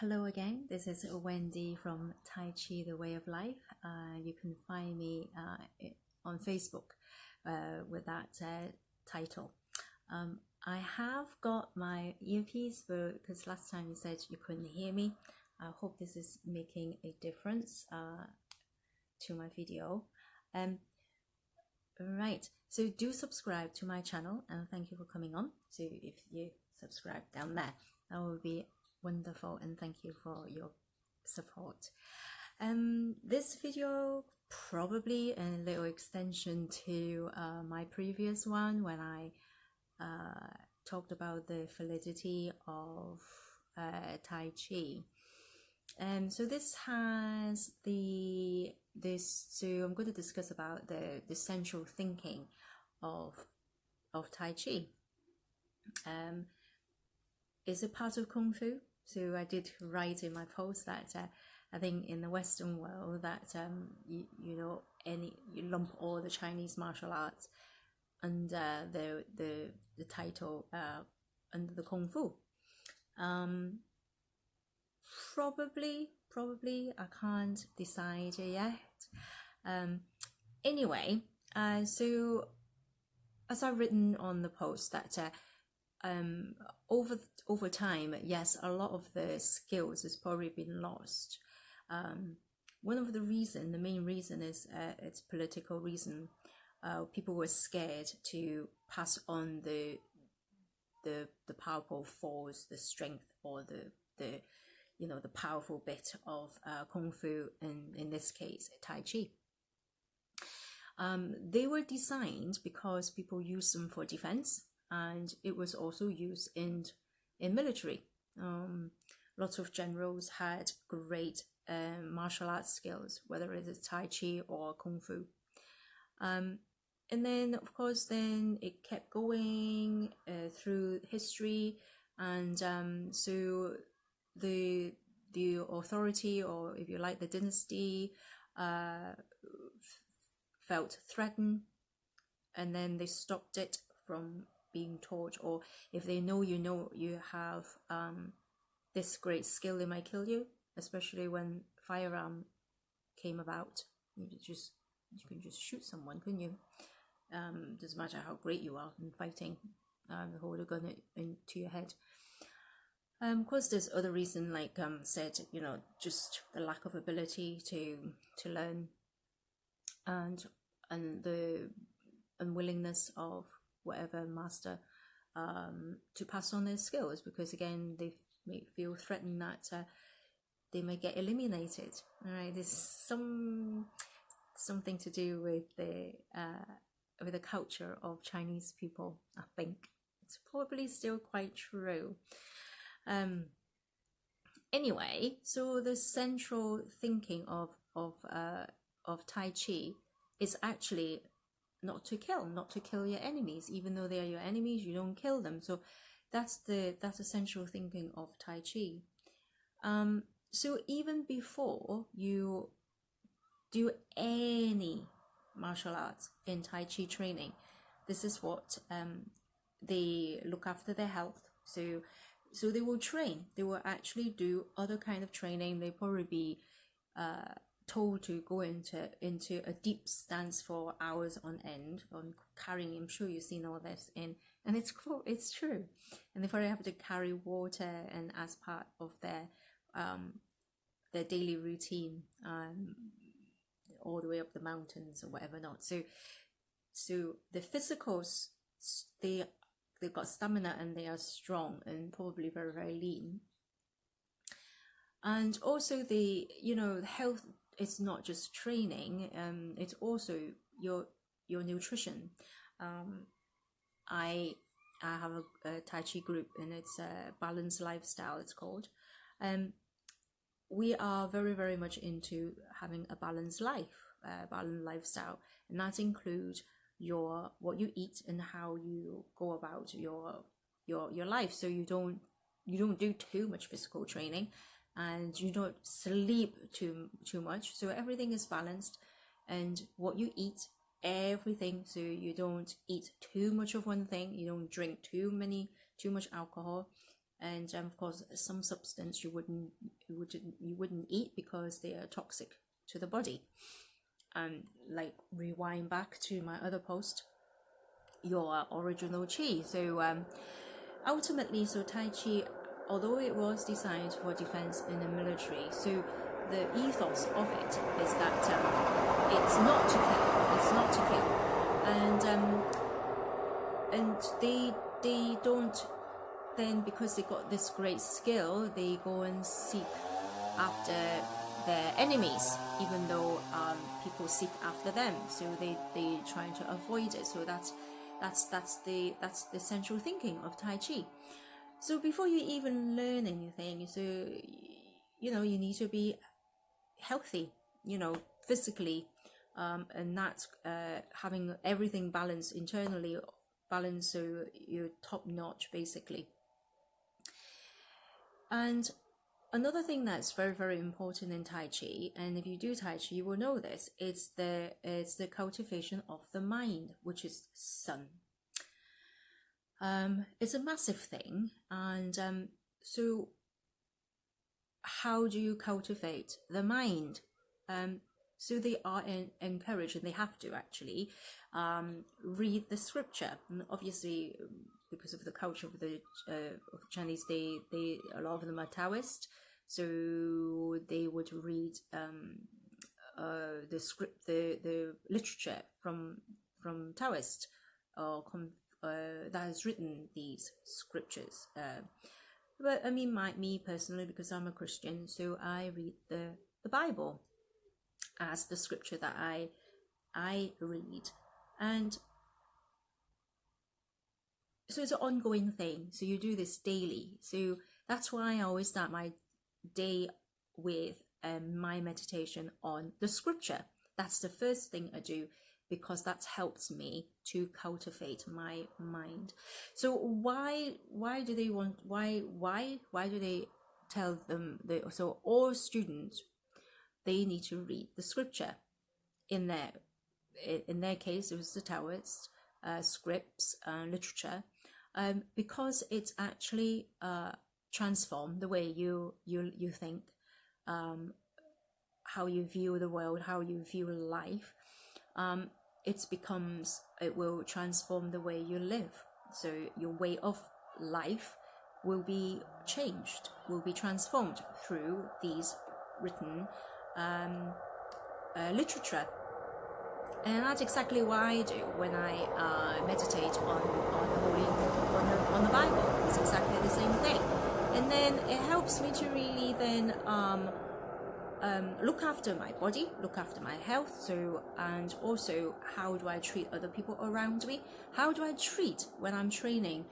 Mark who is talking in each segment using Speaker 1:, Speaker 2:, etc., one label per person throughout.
Speaker 1: Hello again, this is Wendy from Tai Chi The Way of Life. You can find me on Facebook with that title. I have got my earpiece because last time you said you couldn't hear me. I hope this is making a difference to my video. Right, so do subscribe to my channel and thank you for coming on. So if you subscribe down there, that would be wonderful, and thank you for your support. This video probably a little extension to my previous one when I talked about the validity of Tai Chi. So this has so I'm going to discuss about the central thinking of Tai Chi. Is it part of Kung Fu? So I did write in my post that I think in the Western world that you lump all the Chinese martial arts under the title under the Kung Fu. Probably I can't decide yet. Anyway, so as I've written on the post that over time, yes, a lot of the skills has probably been lost. One of the main reason is it's political reason. People were scared to pass on the powerful force, the strength, or the powerful bit of Kung Fu, in this case Tai Chi. They were designed because people use them for defense, and it was also used in military. Lots of generals had great martial arts skills, whether it is Tai Chi or Kung Fu. And then, of course, then it kept going through history, and so the authority, or if you like, the dynasty, felt threatened, and then they stopped it from being taught. Or if they know you have this great skill, they might kill you, especially when firearm came about. You can just shoot someone, couldn't you? Doesn't matter how great you are in fighting, hold a gun into your head. Of course, there's other reason, like said, just the lack of ability to learn, and the unwillingness of whatever master to pass on their skills, because again they may feel threatened that they may get eliminated. All right, there's something to do with the culture of Chinese people. I think it's probably still quite true. Anyway, so the central thinking of Tai Chi is actually not to kill your enemies. Even though they are your enemies, you don't kill them. So that's the central thinking of Tai Chi. So even before you do any martial arts in Tai Chi training, this is what they look after their health. So they will train. They will actually do other kind of training. They probably be told to go into a deep stance for hours on end, on carrying. I'm sure you've seen all this, and it's true. And they probably have to carry water and as part of their daily routine, all the way up the mountains or whatever not. So the physicals, they've got stamina and they are strong and probably very, very lean. And also the health is not just training, it's also your nutrition. I have a Tai Chi group, and it's a balanced lifestyle, it's called. We are very, very much into having a balanced balanced lifestyle, and that includes what you eat and how you go about your life. So you don't do too much physical training, and you don't sleep too much. So everything is balanced, and what you eat, everything. So you don't eat too much of one thing. You don't drink too much alcohol. and of course some substance you wouldn't eat because they are toxic to the body. Like rewind back to my other post, your original chi. So ultimately, so Tai Chi, although it was designed for defense in the military, so the ethos of it is that it's not to kill. It's not to kill, and they don't then, because they got this great skill, they go and seek after their enemies, even though people seek after them. So they trying to avoid it. So that's the central thinking of Tai Chi. So before you even learn anything, so you need to be healthy, physically, and not having everything balanced internally, balanced, so you're top notch basically. And another thing that's very, very important in Tai Chi, and if you do Tai Chi, you will know this, it's the cultivation of the mind, which is Sun. It's a massive thing, and so how do you cultivate the mind? So they are encouraged, and they have to actually read the scripture. And obviously, because of the culture of the of Chinese, they a lot of them are Taoist, so they would read the script, the literature from Taoist, or that has written these scriptures. But I mean, me personally, because I'm a Christian, so I read the Bible as the scripture that I read, and so it's an ongoing thing. So you do this daily. So that's why I always start my day with my meditation on the scripture. That's the first thing I do, because that helps me to cultivate my mind. So why do they want, why do they tell them so all students, they need to read the scripture? In their case, it was the Taoist scripts, literature, because it's actually transformed the way you think, how you view the world, how you view life. It will transform the way you live. So your way of life will be changed, will be transformed through these written literature. And that's exactly what I do when I meditate on the Bible. It's exactly the same thing, and then it helps me to really then look after my body, look after my health. So, and also, how do I treat other people around me? How do I treat when I'm training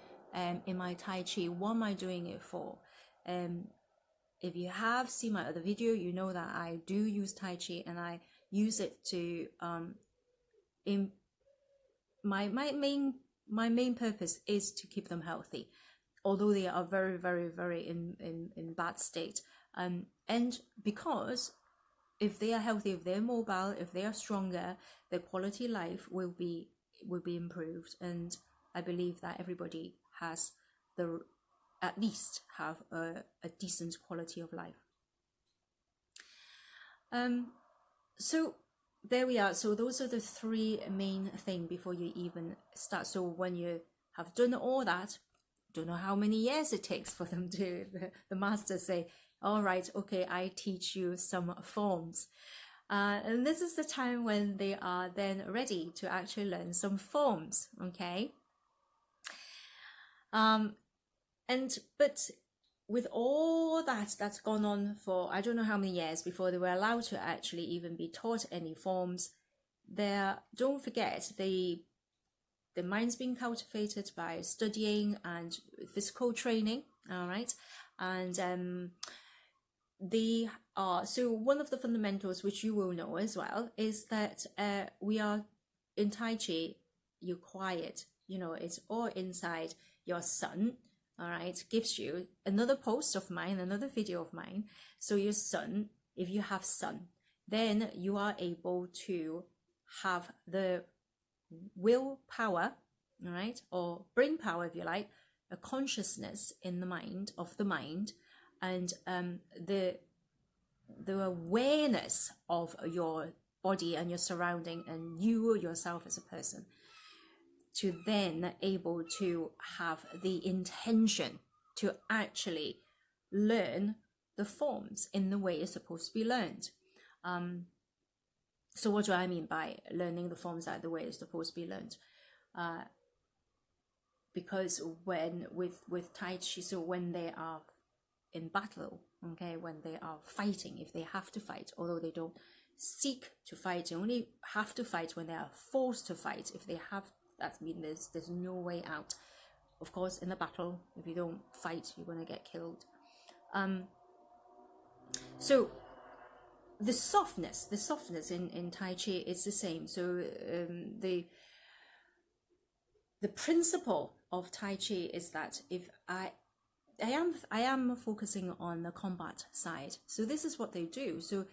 Speaker 1: in my Tai Chi? What am I doing it for? If you have seen my other video, you know that I do use Tai Chi, and I use it to in my main purpose is to keep them healthy, although they are very, very, very in bad state, and because if they are healthy, if they're mobile, if they are stronger, their quality of life will be improved. And I believe that everybody has at least have a decent quality of life. So there we are. So those are the three main things before you even start. So when you have done all that, don't know how many years it takes for them to the master say, all right, okay, I teach you some forms, and this is the time when they are then ready to actually learn some forms. Okay. But with all that's gone on for I don't know how many years before they were allowed to actually even be taught any forms, don't forget the mind's being cultivated by studying and physical training. All right. And so one of the fundamentals which you will know as well is that we are in Tai Chi, you're quiet, it's all inside your Sun. All right, gives you another post of mine, another video of mine. So your Sun, if you have Sun, then you are able to have the willpower, all right, or brain power, if you like, a consciousness in the mind, of the mind, and the awareness of your body and your surrounding and you yourself as a person, to then able to have the intention to actually learn the forms in the way it's supposed to be learned. So what do I mean by learning the forms that the way it's supposed to be learned? Because when with Tai Chi, so when they are in battle, okay, when they are fighting, if they have to fight, although they don't seek to fight, they only have to fight when they are forced to fight. If they have, that means there's no way out. Of course, in a battle, if you don't fight, you're going to get killed. So the softness in Tai Chi is the same. So the principle of Tai Chi is that if I am focusing on the combat side. So this is what they do. So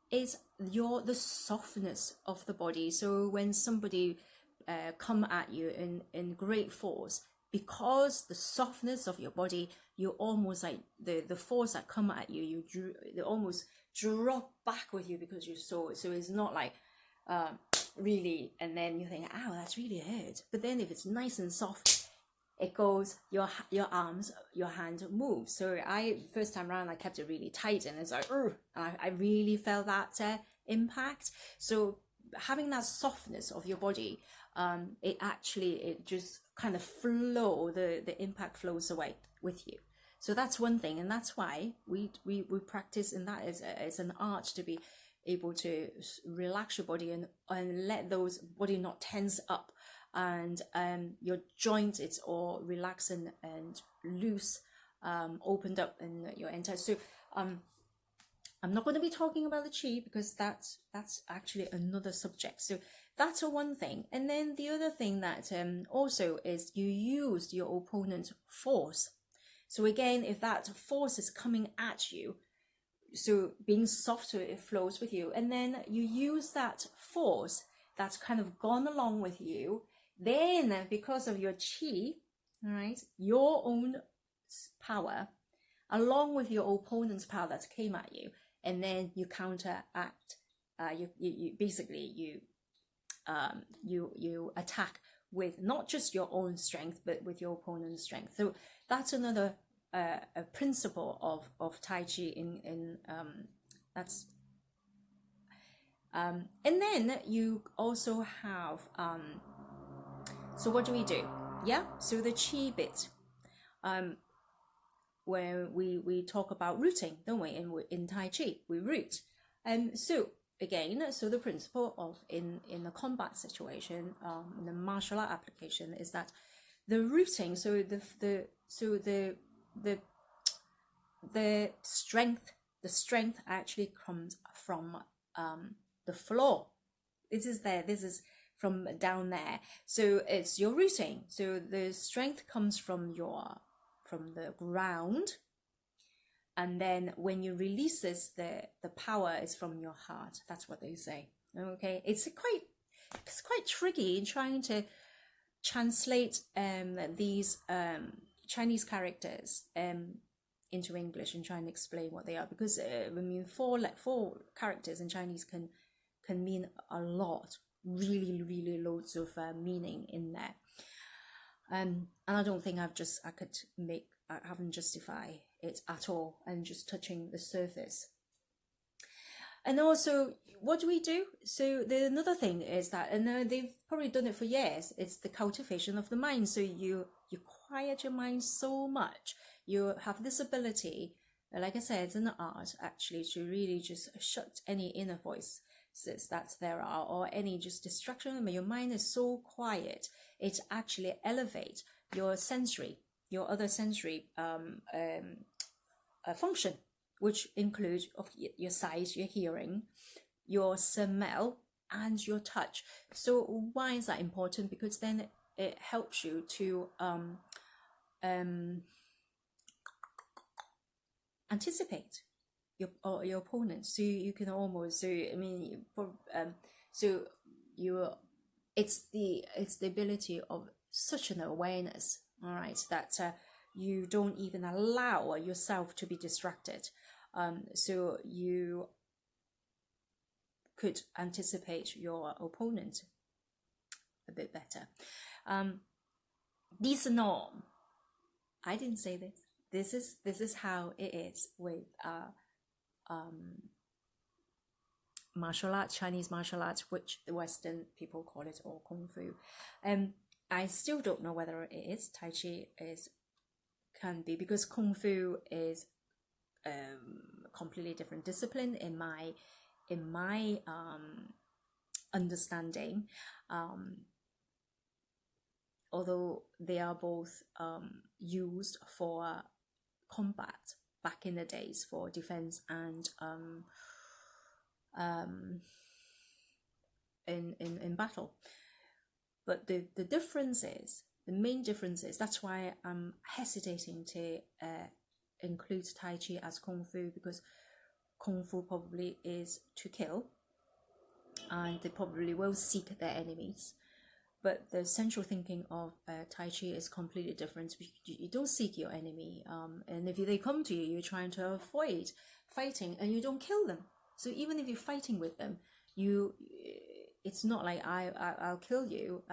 Speaker 1: it's the softness of the body. So when somebody come at you in great force, because the softness of your body, you almost like the force that come at you, they almost drop back with you because you're so it's not like really, and then you think, ow, that's really hurt. But then if it's nice and soft, it goes, your arms, your hand moves. So first time around, I kept it really tight, and it's like, and I really felt that impact. So having that softness of your body, it just kind of the impact flows away with you. So that's one thing, and that's why we practice in that as an art, to be able to relax your body and let those body not tense up, and your joints, it's all relaxed and loose, opened up in your entire. So I'm not going to be talking about the chi, because that's actually another subject. So that's one thing. And then the other thing that also is, you use your opponent's force. So again, if that force is coming at you, so being softer, it flows with you, and then you use that force that's kind of gone along with you. Then, because of your chi, right, your own power, along with your opponent's power that came at you, and then you counteract. You basically you attack with not just your own strength, but with your opponent's strength. So that's another a principle of Tai Chi in that's. And then you also have so what do we do? Yeah, so the chi bit, where we talk about rooting, don't we? In Tai Chi, we root. So again, so the principle of in a combat situation, in the martial art application, is that the rooting. So the strength actually comes from the floor. This is from down there. So it's your rooting. So the strength comes from the ground, and then when you release this, the power is from your heart. That's what they say. Okay, it's quite tricky in trying to translate these Chinese characters into English and trying to explain what they are, because four characters in Chinese can mean a lot, really loads of meaning in there, and I don't think I haven't justified it at all, and just touching the surface. And also, what do we do? So another thing is that, and they've probably done it for years, it's the cultivation of the mind. So you quiet your mind so much, you have this ability, like I said, it's an art actually, to really just shut any inner voices that there are, or any just distraction. Your mind is so quiet, it actually elevates your other sensory function, which includes of your sight, your hearing, your smell, and your touch. So why is that important? Because then it helps you to anticipate your opponent. So you can almost, it's the ability of such an awareness, all right, that you don't even allow yourself to be distracted. So you could anticipate your opponent a bit better. These are not, I didn't say this. This is how it is with martial arts, Chinese martial arts, which the Western people call it, or Kung Fu. I still don't know whether it is. Tai Chi can be, because Kung Fu is a completely different discipline in my understanding. Although they are both used for combat back in the days, for defense and in battle. But the difference is, the main difference is, that's why I'm hesitating to include Tai Chi as Kung Fu, because Kung Fu probably is to kill, and they probably will seek their enemies. But the central thinking of Tai Chi is completely different. You don't seek your enemy, and if they come to you, you're trying to avoid fighting, and you don't kill them. So even if you're fighting with them, it's not like I'll kill you.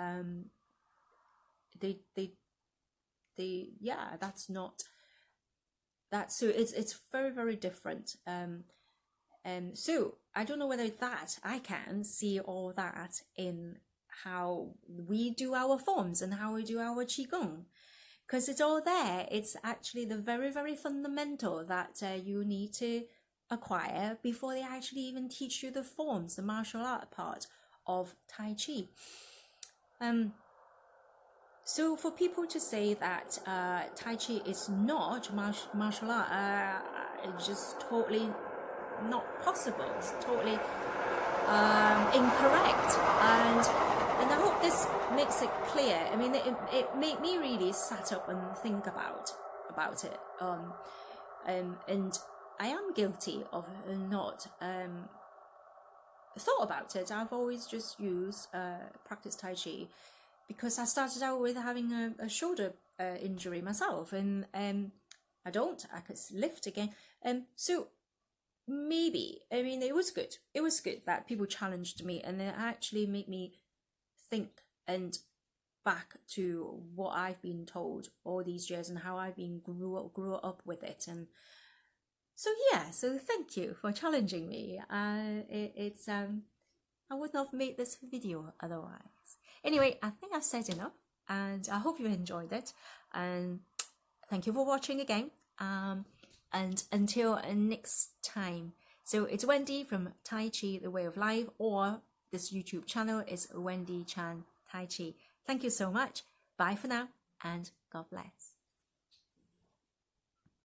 Speaker 1: Yeah, that's not that. So it's very, very different. So I don't know whether that I can see all that in how we do our forms and how we do our Qigong, because it's all there. It's actually the very, very fundamental that you need to acquire before they actually even teach you the forms, the martial art part of Tai Chi. So for people to say that Tai Chi is not martial art, it's just totally not possible. It's totally incorrect, and I hope this makes it clear. I mean, it made me really sat up and think about it, and I am guilty of not thought about it. I've always just used practiced Tai Chi, because I started out with having a shoulder injury myself, and I could lift again, so maybe, I mean, it was good that people challenged me, and it actually made me think and back to what I've been told all these years and how I've been grew up with it. And so yeah, so thank you for challenging me. It's I wouldn't have made this video otherwise. Anyway, I think I've said enough, and I hope you enjoyed it, and thank you for watching again. And until next time. So it's Wendy from Tai Chi The Way of Life, or this YouTube channel is Wendy Chan Tai Chi. Thank you so much. Bye for now, and God bless.